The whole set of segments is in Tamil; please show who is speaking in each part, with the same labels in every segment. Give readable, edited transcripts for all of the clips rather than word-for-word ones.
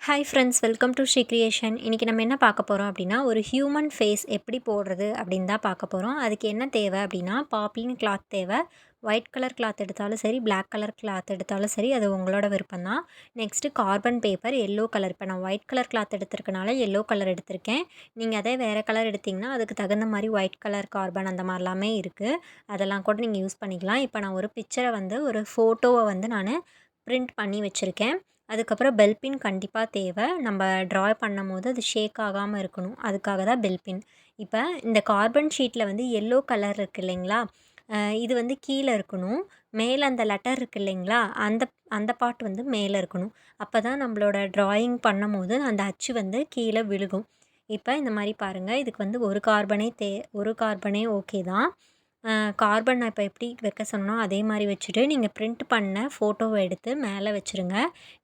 Speaker 1: Hi friends, welcome to Sri creation. இன்றைக்கி நம்ம என்ன பார்க்க போகிறோம் அப்படின்னா, ஒரு ஹியூமன் ஃபேஸ் எப்படி போடுறது அப்படின்னு தான் பார்க்க போகிறோம். அதுக்கு என்ன தேவை அப்படின்னா, பாப்லின் கிளாத் தேவை. ஒயிட் கலர் கிளாத் எடுத்தாலும் சரி, பிளாக் கலர் கிளாத் எடுத்தாலும் சரி, அது உங்களோட விருப்பம் தான். Next carbon paper yellow colour. இப்போ நான் ஒயிட் கலர் கிளாத் எடுத்திருக்கனால எல்லோ கலர் எடுத்திருக்கேன். நீங்கள் அதே வேறு கலர் எடுத்திங்கன்னா அதுக்கு தகுந்த மாதிரி ஒயிட் கலர் கார்பன் அந்த மாதிரிலாமே இருக்குது. அதெல்லாம் கூட நீங்கள் யூஸ் பண்ணிக்கலாம். இப்போ நான் ஒரு பிக்சரை ஒரு ஃபோட்டோவை நான் பிரிண்ட் பண்ணி வச்சுருக்கேன். அதுக்கப்புறம் பெல் பின் கண்டிப்பாக தேவை. நம்ம பண்ணும்போது அது ஷேக் ஆகாமல் இருக்கணும். அதுக்காக தான் பெல் பின். இப்போ இந்த கார்பன் ஷீட்டில் எல்லோ கலர் இருக்குது இல்லைங்களா? இது கீழே இருக்கணும். மேலே அந்த லெட்டர் இருக்குது இல்லைங்களா? அந்த அந்த பார்ட் மேலே இருக்கணும். அப்போ தான் நம்மளோட ட்ராயிங் பண்ணும்போது அந்த அச்சு கீழே விழுகும். இப்போ இந்த மாதிரி பாருங்கள். இதுக்கு ஒரு கார்பனே ஓகே தான். கார்பன் நான் இப்போ எப்படி வைக்க சொன்னனோ அதே மாதிரி வச்சுட்டு, நீங்கள் பிரிண்ட் பண்ண ஃபோட்டோவை எடுத்து மேலே வச்சுருங்க.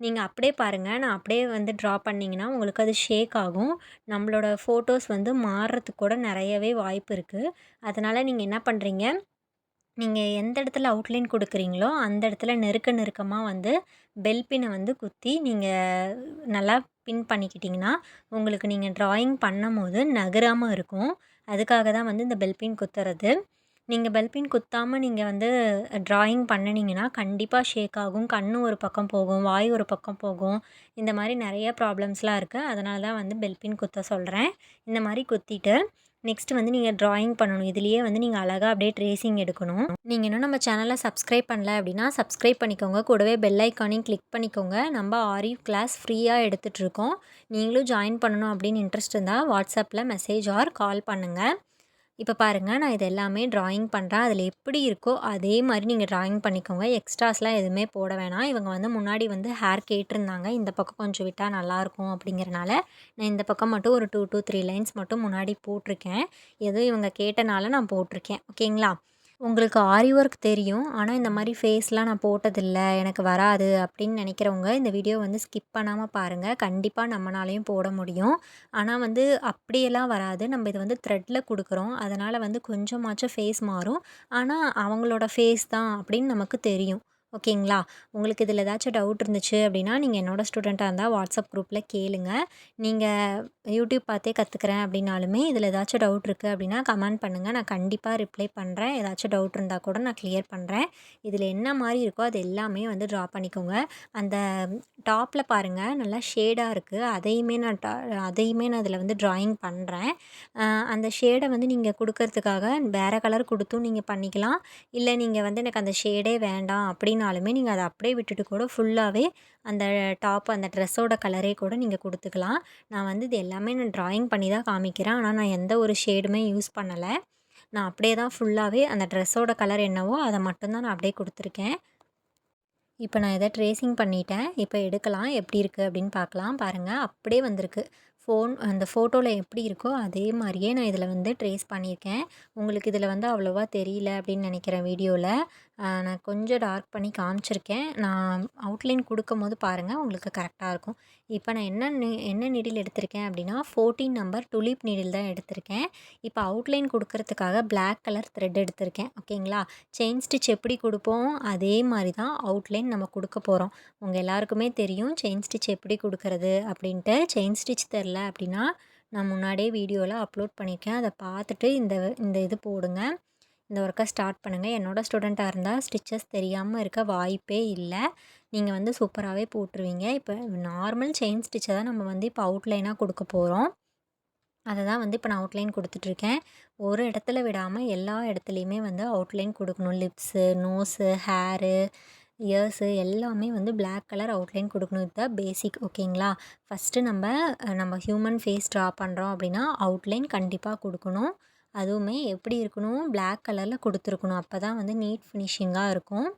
Speaker 1: நீங்கள் அப்படியே பாருங்கள். நான் அப்படியே ட்ரா பண்ணிங்கன்னா உங்களுக்கு அது ஷேக் ஆகும். நம்மளோட ஃபோட்டோஸ் மாறுறதுக்கு கூட நிறையவே வாய்ப்பு இருக்குது. அதனால் நீங்கள் என்ன பண்ணுறீங்க, நீங்கள் எந்த இடத்துல அவுட்லைன் கொடுக்குறீங்களோ அந்த இடத்துல நெருக்கமாக பெல் பின்னை குத்தி நீங்கள் நல்லா பின் பண்ணிக்கிட்டிங்கன்னா, உங்களுக்கு நீங்கள் ட்ராயிங் பண்ணும்போது நகராமல் இருக்கும். அதுக்காக தான் இந்த பெல் பின் குத்துறது. நீங்கள் பெல் பின் குத்தாமல் நீங்கள் ட்ராயிங் பண்ணுனீங்கன்னா கண்டிப்பாக ஷேக் ஆகும். கண் ஒரு பக்கம் போகும், வாய் ஒரு பக்கம் போகும். இந்த மாதிரி நிறைய ப்ராப்ளம்ஸ்லாம் இருக்குது. அதனால தான் பெல் பின் குத்த சொல்கிறேன். இந்த மாதிரி குத்திட்டு நெக்ஸ்ட்டு நீங்கள் ட்ராயிங் பண்ணணும். இதுலேயே நீங்கள் அழகாக அப்படியே ட்ரேசிங் எடுக்கணும். நீங்கள் இன்னும் நம்ம சேனலை சப்ஸ்கிரைப் பண்ணல அப்படின்னா சப்ஸ்கிரைப் பண்ணிக்கோங்க. கூடவே பெல் ஐக்கானையும் கிளிக் பண்ணிக்கோங்க. நம்ம ஆரி கிளாஸ் ஃப்ரீயாக எடுத்துகிட்ருக்கோம். நீங்களும் ஜாயின் பண்ணணும் அப்படின்னு இன்ட்ரெஸ்ட் இருந்தால் வாட்ஸ்அப்பில் மெசேஜ் ஆர் கால் பண்ணுங்கள். இப்போ பாருங்கள், நான் இது எல்லாமே ட்ராயிங் பண்ணுறேன். அதில் எப்படி இருக்கோ அதே மாதிரி நீங்கள் ட்ராயிங் பண்ணிக்கோங்க. எக்ஸ்ட்ராஸ்லாம் எதுவுமே போட வேணாம். இவங்க முன்னாடி ஹேர் கேட்டிருந்தாங்க. இந்த பக்கம் கொஞ்சம் விட்டால் நல்லாயிருக்கும் அப்படிங்கிறனால நான் இந்த பக்கம் மட்டும் ஒரு 2 to 3 லைன்ஸ் மட்டும் முன்னாடி போட்டிருக்கேன். ஏதோ இவங்க கேட்டனால நான் போட்டிருக்கேன். ஓகேங்களா? உங்களுக்கு ஆரி ஒர்க் தெரியும். ஆனால் இந்த மாதிரி ஃபேஸ்லாம் நான் போட்டதில்ல, எனக்கு வராது அப்படின்னு நினைக்கிறவங்க இந்த வீடியோ ஸ்கிப் பண்ணாமல் பாருங்கள். கண்டிப்பாக நம்மனாலையும் போட முடியும். ஆனால் அப்படியெல்லாம் வராது. நம்ம இது த்ரெட்டில் கொடுக்குறோம். அதனால் கொஞ்சமாச்சும் ஃபேஸ் மாறும். ஆனால் அவங்களோட ஃபேஸ் தான் அப்படின்னு நமக்கு தெரியும். ஓகேங்களா? உங்களுக்கு இதில் ஏதாச்சும் டவுட் இருந்துச்சு அப்படின்னா, நீங்கள் என்னோட ஸ்டூடெண்ட்டாக இருந்தால் வாட்ஸ்அப் குரூப்பில் கேளுங்க. நீங்கள் யூடியூப் பார்த்தே கற்றுக்கிறேன் அப்படின்னாலுமே இதில் ஏதாச்சும் டவுட் இருக்குது அப்படின்னா கமெண்ட் பண்ணுங்கள். நான் கண்டிப்பாக ரிப்ளை பண்ணுறேன். ஏதாச்சும் டவுட் இருந்தால் கூட நான் கிளியர் பண்ணுறேன். இதில் என்ன மாதிரி இருக்கோ அது எல்லாமே ட்ரா பண்ணிக்கோங்க. அந்த டாப்பில் பாருங்கள், நல்லா ஷேடாக இருக்குது. அதையுமே நான் இதில் ட்ராயிங் பண்ணுறேன். அந்த ஷேடை நீங்கள் கொடுக்கறதுக்காக வேறு கலர் கொடுத்தும் நீங்கள் பண்ணிக்கலாம். இல்லை நீங்கள் எனக்கு அந்த ஷேடே வேண்டாம் அப்படின்னாலுமே நீங்கள் அதை அப்படியே விட்டுட்டு கூட ஃபுல்லாகவே அந்த டாப் அந்த ட்ரெஸ்ஸோட கலரே கூட நீங்கள் கொடுத்துக்கலாம். நான் இது எல்லாமே நான் ட்ராயிங் பண்ணி தான் காமிக்கிறேன். ஆனால் நான் எந்த ஒரு ஷேடுமே யூஸ் பண்ணலை. நான் அப்படியே தான் ஃபுல்லாகவே அந்த ட்ரெஸ்ஸோட கலர் என்னவோ அதை மட்டும்தான் நான் அப்படியே கொடுத்துருக்கேன். இப்போ நான் இதை ட்ரேசிங் பண்ணிட்டேன். இப்போ எடுக்கலாம், எப்படி இருக்குது அப்படின்னு பார்க்கலாம். பாருங்கள், அப்படியே வந்திருக்கு. அந்த ஃபோட்டோவில் எப்படி இருக்கோ அதே மாதிரியே நான் இதில் ட்ரேஸ் பண்ணியிருக்கேன். உங்களுக்கு இதில் அவ்வளோவா தெரியல அப்படின்னு நினைக்கிறேன் வீடியோவில். நான் கொஞ்சம் டார்க் பண்ணி காமிச்சிருக்கேன். நான் அவுட்லைன் கொடுக்கும்போது பாருங்கள், உங்களுக்கு கரெக்டாக இருக்கும். இப்போ நான் என்ன நீடில் எடுத்திருக்கேன் அப்படின்னா 14 நம்பர் டுலிப் நீடில் தான் எடுத்திருக்கேன். இப்போ அவுட்லைன் கொடுக்கறதுக்காக பிளாக் கலர் த்ரெட் எடுத்திருக்கேன். ஓகேங்களா? செயின் ஸ்டிச் எப்படி கொடுப்போம் அதே மாதிரி தான் அவுட்லைன் நம்ம கொடுக்க போகிறோம். உங்கள் எல்லாருக்குமே தெரியும் செயின் ஸ்டிச் எப்படி கொடுக்கறது அப்படின்ட்டு. செயின் ஸ்டிச் தெரில அப்படின்னா நான் முன்னாடியே வீடியோவில் அப்லோட் பண்ணியிருக்கேன். அதை பார்த்துட்டு இந்த இது போடுங்க. இந்த ஒர்க்கை ஸ்டார்ட் பண்ணுங்கள். என்னோடய ஸ்டூடெண்ட்டாக இருந்தால் ஸ்டிச்சஸ் தெரியாமல் இருக்க வாய்ப்பே இல்லை. நீங்கள் சூப்பராகவே போட்டுருவீங்க. இப்போ நார்மல் செயின் ஸ்டிச்சை தான் நம்ம இப்போ அவுட்லைனாக கொடுக்க போகிறோம். அதை தான் இப்போ நான் அவுட்லைன் கொடுத்துட்ருக்கேன். ஒரு இடத்துல விடாமல் எல்லா இடத்துலையுமே அவுட்லைன் கொடுக்கணும். லிப்ஸு, நோஸு, ஹேரு, இயர்ஸு எல்லாமே பிளாக் கலர் அவுட்லைன் கொடுக்கணும். இதுதான் பேசிக். ஓகேங்களா? ஃபஸ்ட்டு நம்ம ஹியூமன் ஃபேஸ் ட்ரா பண்ணுறோம் அப்படின்னா அவுட்லைன் கண்டிப்பாக கொடுக்கணும். அதுவுமே எப்படி இருக்கணும், பிளாக் கலரில் கொடுத்துருக்கணும். அப்போ தான் நீட் ஃபினிஷிங்காக இருக்கும்.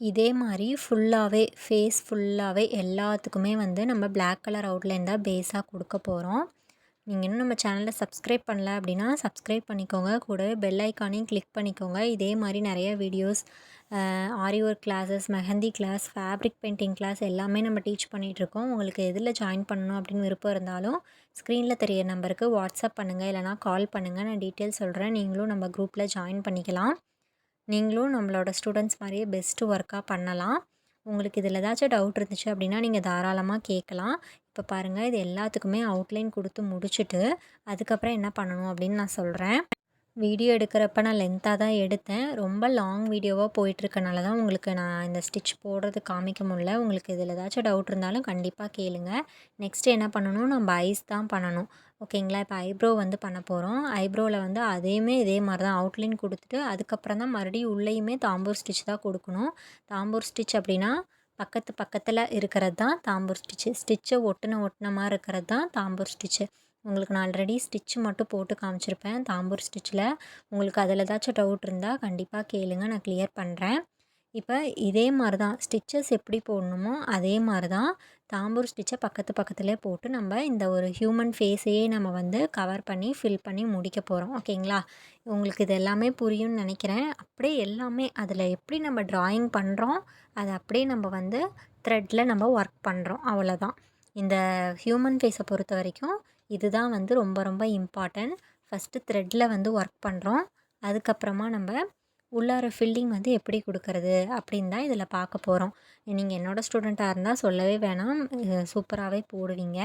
Speaker 1: இதே மாதிரி ஃபுல்லாகவே ஃபேஸ் ஃபுல்லாகவே எல்லாத்துக்குமே நம்ம பிளாக் கலர் அவுட்லைன் தான் பேஸாக கொடுக்க போகிறோம். நீங்கள் இன்னும் நம்ம சேனலை சப்ஸ்கிரைப் பண்ணல அப்படின்னா சப்ஸ்கிரைப் பண்ணிக்கோங்க. கூடவே பெல் ஐக்கானையும் கிளிக் பண்ணிக்கோங்க. இதே மாதிரி நிறைய வீடியோஸ், aari work classes, mehndi class, fabric painting class எல்லாமே நம்ம டீச் பண்ணிகிட்ருக்கோம். உங்களுக்கு எதில் ஜாயின் பண்ணணும் அப்படின்னு விருப்பம் இருந்தாலும் ஸ்க்ரீனில் தெரிய நம்பருக்கு வாட்ஸ்அப் பண்ணுங்கள், இல்லைனா கால் பண்ணுங்கள். நான் டீட்டெயில்ஸ் சொல்கிறேன். நீங்களும் நம்ம குரூப்பில் ஜாயின் பண்ணிக்கலாம். நீங்களும் நம்மளோட ஸ்டூடெண்ட்ஸ் மாதிரியே பெஸ்ட்டு ஒர்க்காக பண்ணலாம். உங்களுக்கு இதில் ஏதாச்சும் டவுட் இருந்துச்சு அப்படின்னா நீங்கள் தாராளமாக கேட்கலாம். இப்போ பாருங்கள், இது எல்லாத்துக்குமே அவுட்லைன் கொடுத்து முடிச்சுட்டு அதுக்கப்புறம் என்ன பண்ணணும் அப்படின்னு நான் சொல்கிறேன். வீடியோ எடுக்கிறப்ப நான் லென்த்தாக தான் எடுத்தேன். ரொம்ப லாங் வீடியோவாக போயிட்டுருக்கனால தான் உங்களுக்கு நான் இந்த ஸ்டிச் போடுறது காமிக்க முடில. உங்களுக்கு இதில் ஏதாச்சும் டவுட் இருந்தாலும் கண்டிப்பாக கேளுங்க. நெக்ஸ்ட்டு என்ன பண்ணணும், நம்ம ஐஸ் தான் பண்ணணும். ஓகேங்களா? இப்போ ஐப்ரோ வந்து பண்ண போகிறோம். ஐப்ரோவில் வந்து இதே மாரி தான் அவுட்லைன் கொடுத்துட்டு அதுக்கப்புறம் தான் மறுபடியும் உள்ளேயுமே தாம்பூர் ஸ்டிச் தான் கொடுக்கணும். தாம்பூர் ஸ்டிச் அப்படின்னா பக்கத்தில் இருக்கிறது தான் தாம்பூர் ஸ்டிச்சு. ஸ்டிச்சை ஒட்டுன மாரி இருக்கிறது தான் தாம்பூர் ஸ்டிச்சு. உங்களுக்கு நான் ஆல்ரெடி ஸ்டிச் மட்டும் போட்டு காமிச்சிருப்பேன் தாம்பூர் ஸ்டிச்சில். உங்களுக்கு அதில் ஏதாச்சும் டவுட் இருந்தால் கண்டிப்பாக கேளுங்க, நான் கிளியர் பண்ணுறேன். இப்போ இதே மாரி தான் ஸ்டிச்சஸ் எப்படி போடணுமோ அதே மாரி தான் தாம்பூர் ஸ்டிச்சை பக்கத்துலேயே போட்டு நம்ம இந்த ஒரு ஹியூமன் ஃபேஸையே நம்ம வந்து கவர் பண்ணி ஃபில் பண்ணி முடிக்க போகிறோம். ஓகேங்களா? உங்களுக்கு இது எல்லாமே புரியும்னு நினைக்கிறேன். அப்படியே எல்லாமே அதில் எப்படி நம்ம ட்ராயிங் பண்ணுறோம், அதை அப்படியே நம்ம வந்து த்ரெட்டில் நம்ம ஒர்க் பண்ணுறோம், அவ்வளோதான். இந்த ஹியூமன் ஃபேஸை பொறுத்த வரைக்கும் இதுதான் வந்து ரொம்ப ரொம்ப இம்பார்ட்டன்ட். ஃபஸ்ட்டு த்ரெட்டில் வந்து ஒர்க் பண்ணுறோம். அதுக்கப்புறமா நம்ம உள்ளார ஃபில்லிங் வந்து எப்படி கொடுக்கறது அப்படின்னு தான் இதில் பார்க்க போகிறோம். நீங்கள் என்னோடய ஸ்டூடெண்ட்டாக இருந்தால் சொல்லவே வேணாம், சூப்பராகவே போடுவீங்க.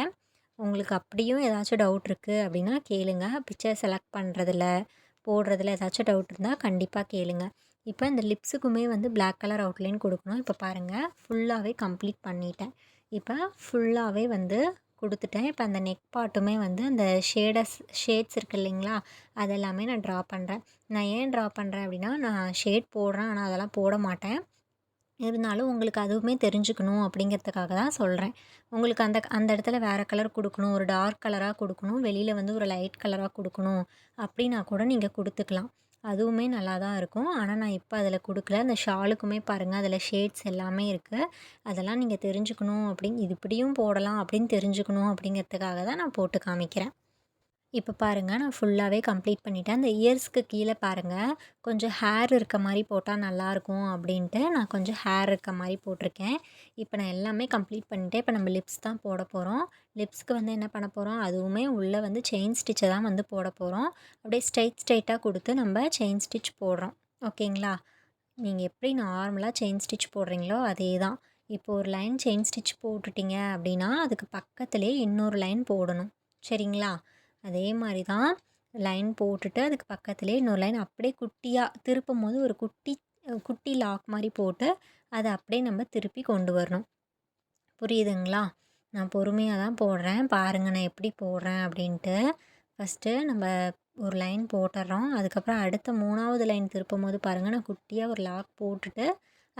Speaker 1: உங்களுக்கு அப்படியும் ஏதாச்சும் டவுட் இருக்குது அப்படின்னா கேளுங்க. பிக்சர் செலக்ட் பண்ணுறதுல போடுறதுல ஏதாச்சும் டவுட் இருந்தால் கண்டிப்பாக கேளுங்க. இப்போ இந்த லிப்ஸுக்குமே வந்து பிளாக் கலர் அவுட்லைன் கொடுக்கணும். இப்போ பாருங்கள், ஃபுல்லாகவே கம்ப்ளீட் பண்ணிட்டேன். இப்போ ஃபுல்லாகவே வந்து கொடுத்துட்டேன். இப்போ அந்த நெக் பார்ட்டுமே வந்து அந்த ஷேட்ஸ் இருக்குது இல்லைங்களா, அதெல்லாமே நான் ட்ரா பண்ணுறேன். நான் ஏன் ட்ரா பண்ணுறேன் அப்படின்னா, நான் ஷேட் போடுறேன், ஆனால் அதெல்லாம் போட மாட்டேன். இருந்தாலும் உங்களுக்கு அதுவுமே தெரிஞ்சுக்கணும் அப்படிங்கிறதுக்காக தான் சொல்கிறேன். உங்களுக்கு அந்த அந்த இடத்துல வேறு கலர் கொடுக்கணும், ஒரு டார்க் கலராக கொடுக்கணும், வெளியில் வந்து ஒரு லைட் கலராக கொடுக்கணும் அப்படின்னா கூட நீங்கள் கொடுத்துக்கலாம். அதுவுமே நல்லா தான் இருக்கும். ஆனால் நான் இப்போ அதில் கொடுக்கல. அந்த ஷாலுக்குமே பாருங்கள், அதில் ஷேட்ஸ் எல்லாமே இருக்குது. அதெல்லாம் நீங்கள் தெரிஞ்சுக்கணும் இது இப்படியும் போடலாம் அப்படின்னு தெரிஞ்சுக்கணும் அப்படிங்கிறதுக்காக தான் நான் போட்டு காமிக்கிறேன். இப்போ பாருங்கள், நான் ஃபுல்லாகவே கம்ப்ளீட் பண்ணிட்டேன். அந்த இயர்ஸ்க்கு கீழே பாருங்கள், கொஞ்சம் ஹேர் இருக்க மாதிரி போட்டால் நல்லாயிருக்கும் அப்படின்ட்டு நான் கொஞ்சம் ஹேர் இருக்க மாதிரி போட்டிருக்கேன். இப்போ நான் எல்லாமே கம்ப்ளீட் பண்ணிட்டேன். இப்போ நம்ம லிப்ஸ் தான் போட போகிறோம். லிப்ஸ்க்கு வந்து என்ன பண்ண போகிறோம், அதுவுமே உள்ளே வந்து செயின் ஸ்டிச்சை தான் வந்து போட போகிறோம். அப்படியே ஸ்ட்ரெயிட்டாக கொடுத்து நம்ம செயின் ஸ்டிச் போடுறோம். ஓகேங்களா? நீங்கள் எப்படி நார்மலாக செயின் ஸ்டிச் போடுறீங்களோ அதே தான். இப்போ ஒரு லைன் செயின் ஸ்டிச் போட்டுட்டிங்க அப்படின்னா அதுக்கு பக்கத்துலேயே இன்னொரு லைன் போடணும். சரிங்களா? அதே மாதிரி தான் லைன் போட்டுட்டு அதுக்கு பக்கத்துலேயே இன்னொரு லைன் அப்படியே குட்டியாக திருப்பும்போது ஒரு குட்டி லாக் மாதிரி போட்டு அதை அப்படியே நம்ம திருப்பி கொண்டு வரணும். புரியுதுங்களா? நான் பொறுமையாக தான் போடுறேன். பாருங்கள் நான் எப்படி போடுறேன் அப்படின்ட்டு. ஃபஸ்ட்டு நம்ம ஒரு லைன் போட்டுடுறோம். அதுக்கப்புறம் அடுத்த 3வது லைன் திருப்பும்போது பாருங்கள், நான் குட்டியாக ஒரு லாக் போட்டுட்டு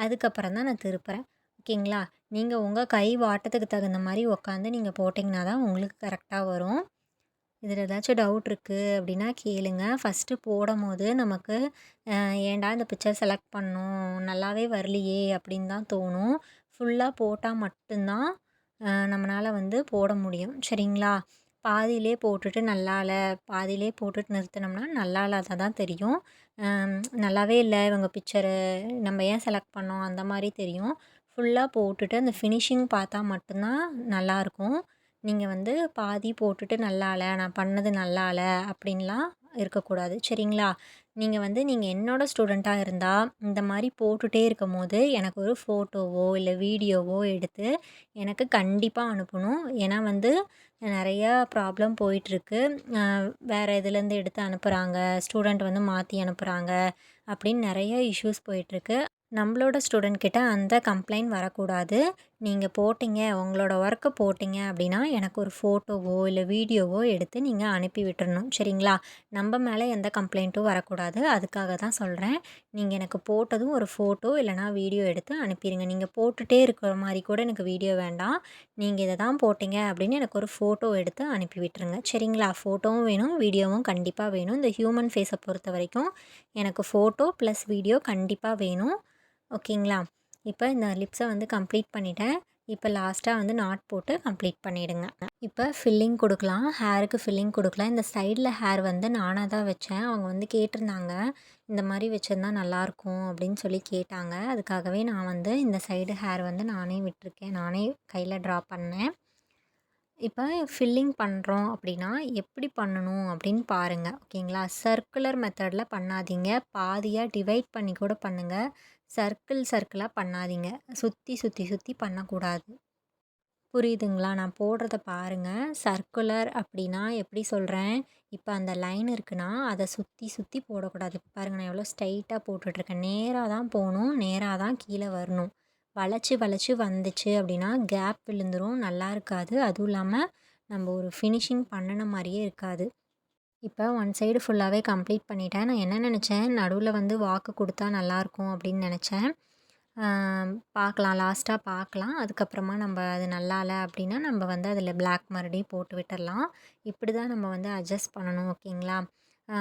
Speaker 1: அதுக்கப்புறம் தான் நான் திருப்புறேன். ஓகேங்களா? நீங்கள் உங்கள் கை வாட்டத்துக்கு தகுந்த மாதிரி உக்காந்து நீங்கள் போட்டிங்கன்னா தான் உங்களுக்கு கரெக்டாக வரும். இதில் ஏதாச்சும் டவுட் இருக்குது அப்படின்னா கேளுங்க. ஃபஸ்ட்டு போடும்போது நமக்கு ஏன்டா இந்த பிக்சர் செலக்ட் பண்ணோம், நல்லாவே வரலையே அப்படின்னு தான் தோணும். ஃபுல்லாக போட்டால் மட்டும்தான் நம்மளால் வந்து போட முடியும். சரிங்களா? பாதியிலே போட்டுட்டு நல்லா இல்லை, பாதியிலே போட்டுட்டு நிறுத்தினோம்னா நல்லா இல்லாத தான் தெரியும். நல்லாவே இல்லை இவங்க பிக்சரு, நம்ம ஏன் செலக்ட் பண்ணோம் அந்த மாதிரி தெரியும். ஃபுல்லாக போட்டுட்டு அந்த ஃபினிஷிங் பார்த்தா மட்டும்தான் நல்லாயிருக்கும். நீங்கள் வந்து பாதி போட்டுட்டு நல்லா இல்லை, நான் பண்ணது நல்லா இல்லை அப்படின்லாம் இருக்கக்கூடாது. சரிங்களா? நீங்கள் என்னோடய ஸ்டூடெண்ட்டாக இருந்தால் இந்த மாதிரி போட்டுகிட்டே இருக்கும்போது எனக்கு ஒரு ஃபோட்டோவோ இல்லை வீடியோவோ எடுத்து எனக்கு கண்டிப்பாக அனுப்பணும். ஏன்னா வந்து நிறையா ப்ராப்ளம் போயிட்டுருக்கு. வேறு இதுலேருந்து எடுத்து அனுப்புகிறாங்க, ஸ்டூடெண்ட் வந்து மாற்றி அனுப்புகிறாங்க அப்படின்னு நிறைய இஷ்யூஸ் போயிட்டுருக்கு. நம்மளோட ஸ்டூடெண்ட் கிட்ட அந்த கம்ப்ளைண்ட் வரக்கூடாது. நீங்கள் போட்டிங்க, உங்களோட ஒர்க்கை போட்டிங்க அப்படின்னா எனக்கு ஒரு ஃபோட்டோவோ இல்லை வீடியோவோ எடுத்து நீங்கள் அனுப்பி விட்டுறணும். சரிங்களா? நம்ம மேலே எந்த கம்ப்ளைண்ட்டும் வரக்கூடாது. அதுக்காக தான் சொல்கிறேன். நீங்கள் எனக்கு போட்டதும் ஒரு ஃபோட்டோ இல்லைனா வீடியோ எடுத்து அனுப்பிடுங்க. நீங்கள் போட்டுகிட்டே இருக்கிற மாதிரி கூட எனக்கு வீடியோ வேண்டாம். நீங்கள் இதை தான் போட்டிங்க அப்படின்னு எனக்கு ஒரு ஃபோட்டோ எடுத்து அனுப்பி விட்டுருங்க. சரிங்களா? ஃபோட்டோவும் வேணும், வீடியோவும் கண்டிப்பாக வேணும். இந்த ஹியூமன் ஃபேஸை பொறுத்த வரைக்கும் எனக்கு ஃபோட்டோ ப்ளஸ் வீடியோ கண்டிப்பாக வேணும். ஓகேங்களா? இப்போ இந்த லிப்ஸை வந்து கம்ப்ளீட் பண்ணிட்டேன். இப்போ லாஸ்ட்டாக வந்து நாட் போட்டு கம்ப்ளீட் பண்ணிவிடுங்க. இப்போ ஃபில்லிங் கொடுக்கலாம். ஹேருக்கு ஃபில்லிங் கொடுக்கலாம். இந்த சைடில் ஹேர் வந்து நானாக தான் வச்சேன். அவங்க வந்து கேட்டிருந்தாங்க, இந்த மாதிரி வச்சிருந்தா நல்லாயிருக்கும் அப்படின்னு சொல்லி கேட்டாங்க. அதுக்காகவே நான் வந்து இந்த சைடு ஹேர் வந்து நானே விட்டுருக்கேன். நானே கையில் ட்ரா பண்ணேன். இப்போ ஃபில்லிங் பண்ணுறோம் அப்படின்னா எப்படி பண்ணணும் அப்படின்னு பாருங்கள். ஓகேங்களா? சர்க்குலர் மெத்தடில் பண்ணாதீங்க. பாதியாக டிவைட் பண்ணி கூட பண்ணுங்கள். சர்க்கிள் சர்க்கிளாக பண்ணாதீங்க. சுற்றி சுற்றி சுற்றி பண்ணக்கூடாது. புரியுதுங்களா? நான் போடுறத பாருங்க. சர்க்குலர் அப்படின்னா எப்படி சொல்றேன்? இப்ப அந்த லைன் இருக்குன்னா, அத சுத்தி சுத்தி போடக்கூடாது. இப்ப பாருங்க நான் எவ்வளோ ஸ்ட்ரெயிட்டா போட்டுட்ருக்கேன். நேரா தான் போணும். நேரா தான் கீழ வரணும். வளைச்சு வளைச்சு வந்துச்சு அப்படின்னா, கேப் விழுந்துரும். நல்லா இருக்காது. அதுவும் இல்லாம நம்ம ஒரு ஃபினிஷிங் பண்ணுன மாரியே இருக்காது. இப்ப ஒன் சைடு ஃபுல்லாவே கம்ப்ளீட் பண்ணிட்டேன். நான் என்ன நெனச்சேன், நடுவுல வந்து வாக்கு குடுத்தா நல்லாயிருக்கும் அப்படின்னு நெனச்சேன். பார்க்கலாம். லாஸ்ட்டா பார்க்கலாம். அதுக்கப்புறமா நம்ப அது நல்லா இல்ல அப்டின்னா, நம்ப வந்து அதில பிளாக் மறுபடியும் போட்டு விட்டுறலாம். இப்படி தான் நம்ம வந்து அட்ஜஸ்ட் பண்ணணும். ஓகேங்களா?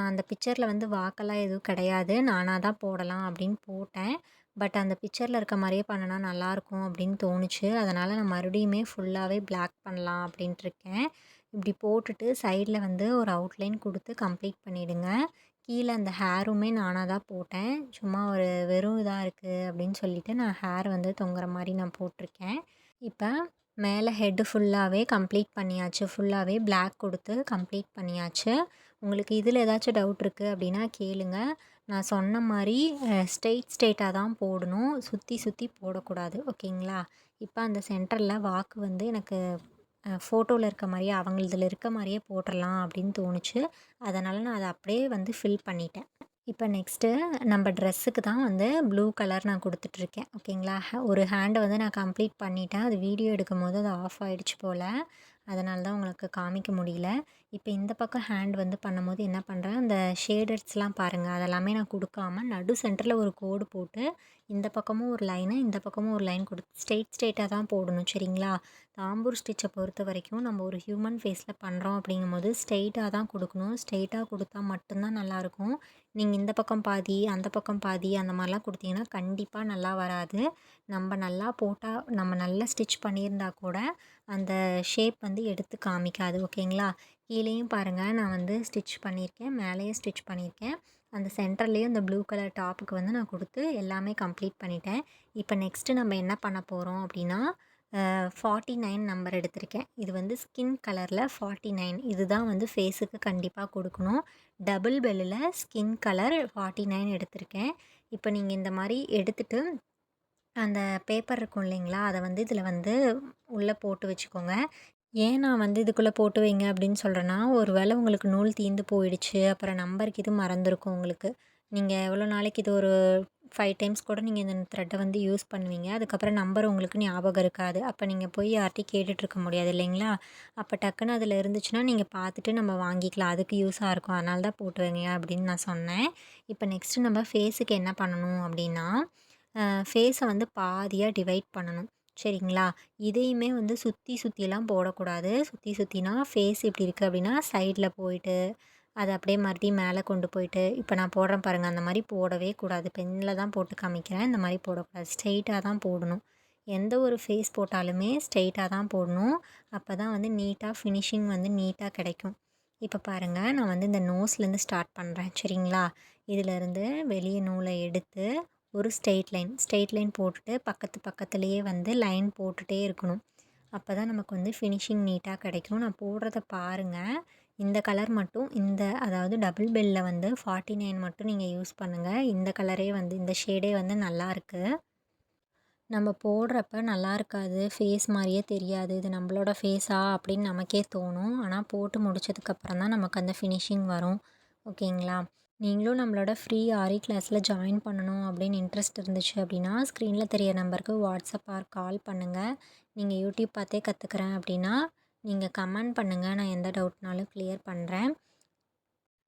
Speaker 1: அந்த பிக்சர்ல வந்து வாக்கெல்லாம் எதுவும் கிடையாது. நானா தான் போடலாம் அப்படின்னு போட்டேன். பட் அந்த பிக்சர்ல இருக்க மாரியே பண்ணுனா நல்லாயிருக்கும் அப்படின்னு தோணுச்சு. அதனால நான் மறுபடியுமே ஃபுல்லாவே பிளாக் பண்ணலாம் அப்படின்ட்டு இருக்கேன். இப்படி போட்டுட்டு சைட்ல வந்து ஒரு அவுட்லைன் குடுத்து கம்ப்ளீட் பண்ணிடுங்க. கீழ அந்த ஹேருமே நானா தான் போட்டேன். சும்மா ஒரு வெறும் இதா இருக்கு அப்படின்னு சொல்லிட்டு நான் ஹேர் வந்து தொங்குற மாரி நான் போட்டிருக்கேன். இப்ப மேல ஹெட் ஃபுல்லாவே கம்ப்ளீட் பண்ணியாச்சு. ஃபுல்லாவே பிளாக் குடுத்து கம்ப்ளீட் பண்ணியாச்சு. உங்களுக்கு இதில ஏதாச்சும் டவுட் இருக்கு அப்படின்னா கேளுங்க. நான் சொன்ன மாரி ஸ்ட்ரெயிட்டா தான் போடணும். சுத்தி சுத்தி போடக்கூடாது. ஓகேங்களா? இப்ப அந்த சென்டர்ல வாக்கு வந்து எனக்கு ஃபோட்டோல இருக்க மாரியே அவங்களதுல இருக்க மாரியே போட்டுறலாம் அப்படின்னு தோணுச்சு. அதனால நான் அத அப்படியே வந்து ஃபில் பண்ணிட்டேன். இப்ப நெக்ஸ்ட்டு நம்ம ட்ரெஸ்ஸுக்கு தான் வந்து ப்ளூ கலர் நான் குடுத்துட்ருக்கேன். ஓகேங்களா? ஒரு ஹேண்ட வந்து நான் கம்ப்ளீட் பண்ணிட்டேன். அது வீடியோ எடுக்கும்போது அது ஆஃப் ஆயிடுச்சு போல. அதனால தான் உங்களுக்கு காமிக்க முடியல. இப்ப இந்த பக்கம் ஹேண்ட் வந்து பண்ணும்போது என்ன பண்றேன், அந்த ஷேடட்ஸ்லாம் பாருங்க. அதெல்லாமே நான் குடுக்காம நடு சென்டர்ல ஒரு கோடு போட்டு, இந்த பக்கமும் ஒரு லைனு, இந்த பக்கமும் ஒரு லைன் குடுத்து ஸ்ட்ரெயிட்டா தான் போடணும். சரிங்களா? தாம்பூர் ஸ்டிச்ச பொறுத்தவரைக்கும் நம்ம ஒரு ஹியூமன் ஃபேஸ்ல பண்றோம் அப்படிங்கும்போது ஸ்ட்ரெயிட்டா தான் குடுக்கணும். ஸ்ட்ரெயிட்டா குடுத்தா மட்டும் தான் நல்லாயிருக்கும். நீங்க இந்த பக்கம் பாதி, அந்த பக்கம் பாதி அந்த மாரிலாம் குடுத்தீங்கன்னா, கண்டிப்பா நல்லா வராது. நம்ப நல்லா போட்டா நம்ம நல்லா ஸ்டிச் பண்ணியிருந்தா கூட, அந்த ஷேப் வந்து எடுத்து காமிக்காது. ஓகேங்களா? கீழேயும் பாருங்க, நான் வந்து ஸ்டிச் பண்ணியிருக்கேன். மேலேயும் ஸ்டிச் பண்ணியிருக்கேன். அந்த சென்டர்லேயும் இந்த ப்ளூ கலர் டாப்புக்கு வந்து நான் குடுத்து எல்லாமே கம்ப்ளீட் பண்ணிட்டேன். இப்ப நெக்ஸ்ட்டு நம்ம என்ன பண்ண போறோம் அப்படின்னா, 49 நம்பர் எடுத்திருக்கேன். இது வந்து ஸ்கின் கலர்ல 49 இதுதான் வந்து ஃபேஸுக்கு கண்டிப்பா குடுக்கணும். டபுள் பெல்லுல ஸ்கின் கலர் 49 எடுத்திருக்கேன். இப்ப நீங்க இந்த மாரி எடுத்துட்டு, அந்த பேப்பர் இருக்கும் இல்லைங்களா? அத வந்து இதில வந்து உள்ள போட்டு வச்சுக்கோங்க. ஏன் நான் வந்து இதுக்குள்ள போட்டு வைங்க அப்படின்னு சொல்றேன்னா, ஒரு வேள உங்களுக்கு நூல் தீந்து போயிடுச்சு, அப்புறம் நம்பருக்கு இது மறந்திருக்கும் உங்களுக்கு. நீங்க எவ்வளோ நாளைக்கு இது ஒரு 5 டைம்ஸ் கூட நீங்க இந்த த்ரெட்ட வந்து யூஸ் பண்ணுவீங்க. அதுக்கப்புறம் நம்பர் உங்களுக்கு ஞாபகம் இருக்காது. அப்ப நீங்க போய் யார்ட்டயும் கேட்டுட்டு இருக்க முடியாது இல்லைங்களா? அப்ப டக்குனு அதில இருந்துச்சுன்னா, நீங்க பார்த்துட்டு நம்ம வாங்கிக்கலாம். அதுக்கு யூஸா இருக்கும். அதனால தான் போட்டு வைங்க அப்படின்னு நான் சொன்னேன். இப்ப நெக்ஸ்ட்டு நம்ம ஃபேஸுக்கு என்ன பண்ணணும் அப்படின்னா, ஃபேஸ வந்து பாதியா டிவைட் பண்ணணும். சரிங்களா? இதையுமே வந்து சுத்தி சுத்திலாம் போடக்கூடாது. சுத்தி சுத்தினா ஃபேஸ் எப்படி இருக்கு அப்படின்னா, சைட்ல போயிட்டு, அத அப்படியே மறுபடியும் மேல கொண்டு போயிட்டு, இப்ப நான் போடுறேன் பாருங்க, அந்த மாரி போடவே கூடாது. பென்ல தான் போட்டு காமிக்கிறேன். இந்த மாரி போடக்கூடாது. ஸ்ட்ரெயிட்டா தான் போடணும். எந்த ஒரு ஃபேஸ் போட்டாலுமே ஸ்ட்ரெயிட்டா தான் போடணும். அப்பதான் வந்து நீட்டா ஃபினிஷிங் வந்து நீட்டா கிடைக்கும். இப்ப பாருங்க, நான் வந்து இந்த நோஸ்லேருந்து ஸ்டார்ட் பண்றேன். சரிங்களா? இதிலருந்து வெளிய நூல எடுத்து ஒரு ஸ்ட்ரெயிட் லைன் போட்டுட்டு பக்கத்துலேயே வந்து லைன் போட்டுட்டே இருக்கணும். அப்பதான் நமக்கு வந்து ஃபினிஷிங் நீட்டா கிடைக்கும். நான் போடுறத பாருங்க. இந்த கலர் மட்டும் அதாவது டபுள் பெல்ல வந்து 49 மட்டும் நீங்க யூஸ் பண்ணுங்க. இந்த கலரே வந்து இந்த ஷேடே வந்து நல்லாருக்கு. நம்ம போடுறப்ப நல்லா இருக்காது. ஃபேஸ் மாரியே தெரியாது. இது நம்மளோட ஃபேஸா அப்படின்னு நமக்கே தோணும். ஆனா போட்டு முடிச்சதுக்கப்புறம் தான் நமக்கு அந்த ஃபினிஷிங் வரும். ஓகேங்களா? நீங்களும் நம்மளோட ஃப்ரீ ஆரி கிளாஸில ஜாயின் பண்ணணும் அப்படின்னு இன்ட்ரெஸ்ட் இருந்துச்சு அப்படின்னா, ஸ்க்ரீன்ல தெரிய நம்பருக்கு வாட்ஸ்அப் ஆர் கால் பண்ணுங்க. நீங்க யூடியூப் பார்த்தே கத்துக்கிறேன் அப்படின்னா, நீங்க கமெண்ட் பண்ணுங்க. நான் எந்த டவுட்னாலும் கிளியர் பண்றேன்.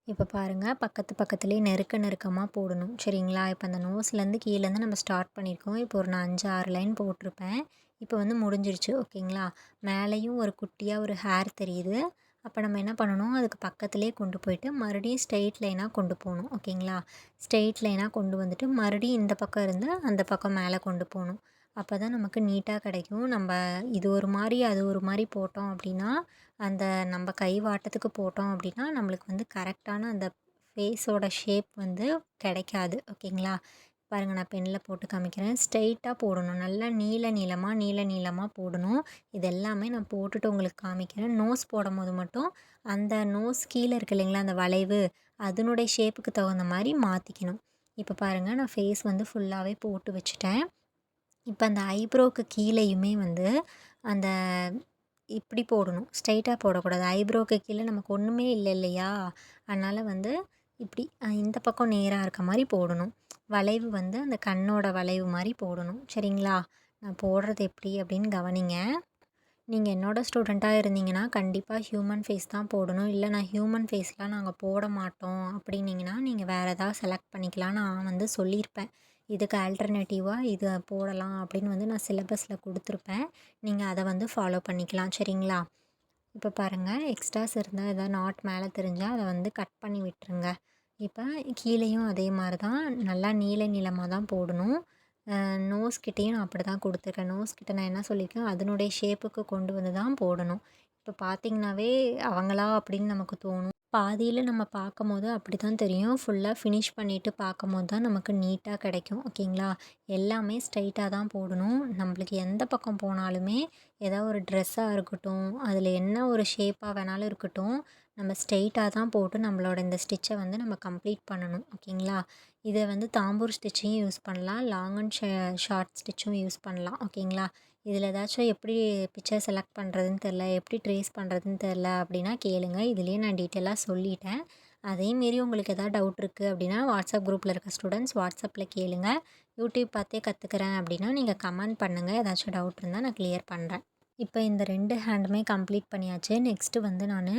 Speaker 1: இப்ப பாருங்க, பக்கத்துலயே நெருக்கமா போடணும். சரிங்களா? இப்ப அந்த நோஸ்லேருந்து கீழேருந்து நம்ம ஸ்டார்ட் பண்ணியிருக்கோம். இப்போ ஒரு நான் 5, 6 லைன் போட்டிருப்பேன். இப்போ வந்து முடிஞ்சிருச்சு. ஓகேங்களா? மேலேயும் ஒரு குட்டியா ஒரு ஹேர் தெரியுது. அப்ப நம்ம என்ன பண்ணணும், அதுக்கு பக்கத்திலேயே கொண்டு போயிட்டு மறுபடியும் ஸ்ட்ரெயிட் லைனா கொண்டு போணும். ஓகேங்களா? ஸ்ட்ரெயிட் லைனா கொண்டு வந்துட்டு மறுபடியும் இந்த பக்கம் இருந்து அந்த பக்கம் மேல கொண்டு போணும். அப்பதான் நமக்கு நீட்டா கிடைக்கும். இது ஒரு மாரி, அது ஒரு மாரி போட்டோம் அப்படின்னா, அந்த நம்ம கை வாட்டத்துக்கு போட்டோம் அப்படின்னா, நம்மளுக்கு வந்து கரெக்டான அந்த ஃபேஸோட ஷேப் வந்து கிடைக்காது. ஓகேங்களா? பாருங்க நான் பென்ல போட்டு காமிக்கிறேன். ஸ்ட்ரெயிட்டா போடணும். நல்லா நீள நீளமா போடணும். இது எல்லாமே நான் போட்டுட்டு உங்களுக்கு காமிக்கிறேன். நோஸ் போடும்போது மட்டும் அந்த நோஸ் கீழ இருக்கு இல்லைங்களா, அந்த வளைவு, அதனுடைய ஷேப்புக்கு தகுந்த மாரி மாத்திக்கணும். இப்போ பாருங்கள் நான் ஃபேஸ் வந்து ஃபுல்லாகவே போட்டு வச்சுட்டேன். இப்போ அந்த ஐப்ரோவுக்கு கீழேயுமே வந்து அந்த இப்படி போடணும், ஸ்ட்ரைட்டாக போடக்கூடாது. ஐப்ரோவுக்கு கீழே நமக்கு ஒன்றுமே இல்லை இல்லையா? அதனால் வந்து இப்படி இந்த பக்கம் நேராக இருக்க மாதிரி போடணும். வளைவு வந்து அந்த கண்ணோட வளைவு மாதிரி போடணும். சரிங்களா? நான் போடுறது எப்படி அப்படின்னு கவனிங்க. நீங்கள் என்னோட ஸ்டூடெண்ட்டாக இருந்தீங்கன்னா கண்டிப்பாக ஹியூமன் ஃபேஸ் தான் போடணும். இல்லை நான் ஹியூமன் ஃபேஸ்லாம் நாங்கள் போட மாட்டோம் அப்படின்னீங்கன்னா நீங்கள் வேறு ஏதாவது செலக்ட் பண்ணிக்கலாம். நான் வந்து சொல்லியிருப்பேன். இதுக்கு ஆல்டர்னேட்டிவாக இது போடலாம் அப்படின்னு வந்து நான் சிலபஸில் கொடுத்துருப்பேன். நீங்கள் அதை வந்து ஃபாலோ பண்ணிக்கலாம். சரிங்களா? இப்போ பாருங்கள், எக்ஸ்ட்ராஸ் இருந்தால் எதாவது நாட் மேலே தெரிஞ்சால் அதை வந்து கட் பண்ணி விட்டுருங்க. இப்போ கீழேயும் அதே மாதிரி தான் நல்லா நீளமாக தான் போடணும். நோஸ் கிட்டேயும் நான் அப்படி தான் கொடுத்துருக்கேன். நோஸ் கிட்ட நான் என்ன சொல்லியிருக்கேன், அதனுடைய ஷேப்புக்கு கொண்டு வந்து தான் போடணும். இப்போ பார்த்திங்கனாவே அவங்களா அப்படின்னு நமக்கு தோணும். பாதியில் நம்ம பார்க்கும்போது அப்படி தான் தெரியும். ஃபுல்லாக ஃபினிஷ் பண்ணிவிட்டு பார்க்கும்போது தான் நமக்கு நீட்டாக கிடைக்கும். ஓகேங்களா? எல்லாமே ஸ்ட்ரைட்டாக தான் போடணும். நம்மளுக்கு எந்த பக்கம் போனாலுமே ஏதாவது ஒரு ட்ரெஸ்ஸாக இருக்கட்டும், அதில் என்ன ஒரு ஷேப்பாக வேணாலும் இருக்கட்டும், நம்ம ஸ்ட்ரெயிட்டாக தான் போட்டு நம்மளோட இந்த ஸ்டிச்சை வந்து நம்ம கம்ப்ளீட் பண்ணணும். ஓகேங்களா? இதை வந்து தாம்பூர் ஸ்டிச்சையும் யூஸ் பண்ணலாம், லாங் அண்ட் ஷார்ட் ஸ்டிச்சும் யூஸ் பண்ணலாம். ஓகேங்களா? இதில் ஏதாச்சும் எப்படி பிக்சர் செலக்ட் பண்ணுறதுன்னு தெரில, எப்படி ட்ரேஸ் பண்ணுறதுன்னு தெரில அப்படின்னா கேளுங்க. இதுலேயே நான் டீட்டெயிலாக சொல்லிட்டேன். அதேமாரி உங்களுக்கு எதாவது டவுட் இருக்குது அப்படின்னா வாட்ஸ்அப் குரூப்பில் இருக்க ஸ்டூடெண்ட்ஸ் வாட்ஸ்அப்பில் கேளுங்க. யூடியூப் பார்த்தே கற்றுக்கிறேன் அப்படின்னா நீங்கள் கமெண்ட் பண்ணுங்கள். ஏதாச்சும் டவுட் இருந்தால் நான் கிளியர் பண்ணுறேன். இப்போ இந்த 2 ஹேண்டுமே கம்ப்ளீட் பண்ணியாச்சு. நெக்ஸ்ட்டு வந்து நான்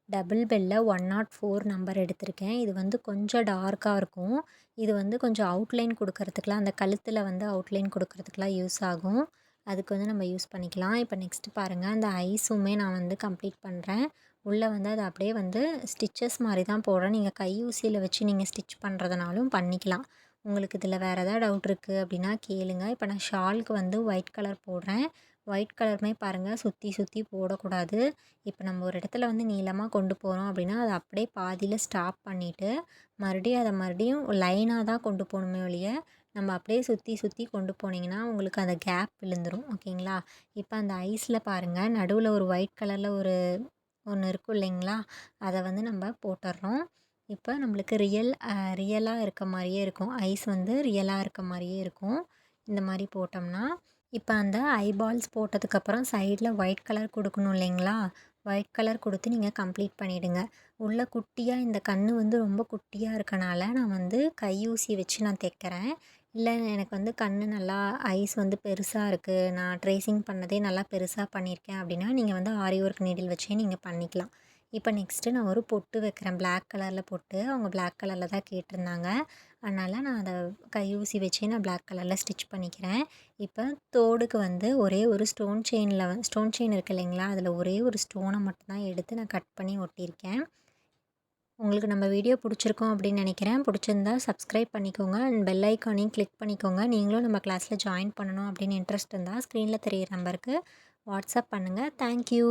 Speaker 1: டபுள் பெல்ல 104 நம்பர் எடுத்திருக்கேன். இது வந்து கொஞ்சம் டார்க்காக இருக்கும். இது வந்து கொஞ்சம் அவுட்லைன் கொடுக்கறதுக்குலாம், அந்த கழுத்தில் வந்து அவுட்லைன் கொடுக்கறதுக்குலாம் யூஸ் ஆகும். அதுக்கு வந்து நம்ம யூஸ் பண்ணிக்கலாம். இப்போ நெக்ஸ்ட்டு பாருங்கள், அந்த ஐஸுமே நான் வந்து கம்ப்ளீட் பண்ணுறேன். உள்ளே வந்து அது அப்படியே வந்து ஸ்டிச்சஸ் மாதிரி தான் போடுறேன். நீங்கள் கை ஊசியில் வச்சு நீங்கள் ஸ்டிச் பண்ணுறதுனாலும் பண்ணிக்கலாம். உங்களுக்கு இதில் வேறு எதாவது டவுட் இருக்குது அப்படின்னா கேளுங்க. இப்போ நான் ஷாலுக்கு வந்து ஒயிட் கலர் போடுறேன். ஒயிட் கலருமே பாருங்கள், சுற்றி சுற்றி போடக்கூடாது. இப்போ நம்ம ஒரு இடத்துல வந்து நீளமாக கொண்டு போகிறோம் அப்படின்னா அதை அப்படியே பாதியில் ஸ்டாப் பண்ணிவிட்டு மறுபடியும் லைனாக தான் கொண்டு போகணுமே ஒழிய நம்ம அப்படியே சுற்றி சுற்றி கொண்டு போனீங்கன்னா உங்களுக்கு அந்த கேப் விழுந்துடும். ஓகேங்களா? இப்போ அந்த ஐஸில் பாருங்கள், நடுவில் ஒரு ஒயிட் கலரில் ஒன்று இருக்கும் இல்லைங்களா? அதை வந்து நம்ம போட்டுடுறோம். இப்போ நம்மளுக்கு ரியலாக இருக்க மாதிரியே இருக்கும். ஐஸ் வந்து ரியலாக இருக்க மாதிரியே இருக்கும். இந்த மாதிரி போட்டோம்னா இப்போ அந்த ஐபால்ஸ் போட்டதுக்கப்புறம் சைடில் ஒயிட் கலர் கொடுக்கணும் இல்லைங்களா? ஒயிட் கலர் கொடுத்து நீங்கள் கம்ப்ளீட் பண்ணிவிடுங்க. உள்ளே குட்டியாக இந்த கண் வந்து ரொம்ப குட்டியாக இருக்கனால நான் வந்து கையூசி வச்சு நான் தைக்கிறேன். இல்லை எனக்கு வந்து கண் நல்லா ஐஸ் வந்து பெருசாக இருக்குது, நான் ட்ரேசிங் பண்ணதே நல்லா பெருசாக பண்ணியிருக்கேன் அப்படின்னா நீங்கள் வந்து ஆரி ஒர்க் நீடில் வச்சே நீங்கள் பண்ணிக்கலாம். இப்போ நெக்ஸ்ட்டு நான் ஒரு பொட்டு வைக்கிறேன். பிளாக் கலரில் பொட்டு. அவங்க பிளாக் கலரில் தான் கேட்டிருந்தாங்க. அதனால் நான் அதை கையூசி வச்சே நான் பிளாக் கலரில் ஸ்டிச் பண்ணிக்கிறேன். இப்போ தோடுக்கு வந்து ஒரே ஒரு ஸ்டோன் செயின் இருக்குது இல்லைங்களா? அதில் ஒரே ஒரு ஸ்டோனை மட்டும் தான் எடுத்து நான் கட் பண்ணி ஒட்டியிருக்கேன். உங்களுக்கு நம்ம வீடியோ பிடிச்சிருக்கோம் அப்படின்னு நினைக்கிறேன். பிடிச்சிருந்தா சப்ஸ்கிரைப் பண்ணிக்கோங்க அண்ட் பெல் ஐக்கானையும் கிளிக் பண்ணிக்கோங்க. நீங்களும் நம்ம கிளாஸில் ஜாயின் பண்ணணும் அப்படின்னு இன்ட்ரெஸ்ட் இருந்தால் ஸ்க்ரீனில் தெரியிற நம்பருக்கு வாட்ஸ்அப் பண்ணுங்கள். தேங்க்யூ.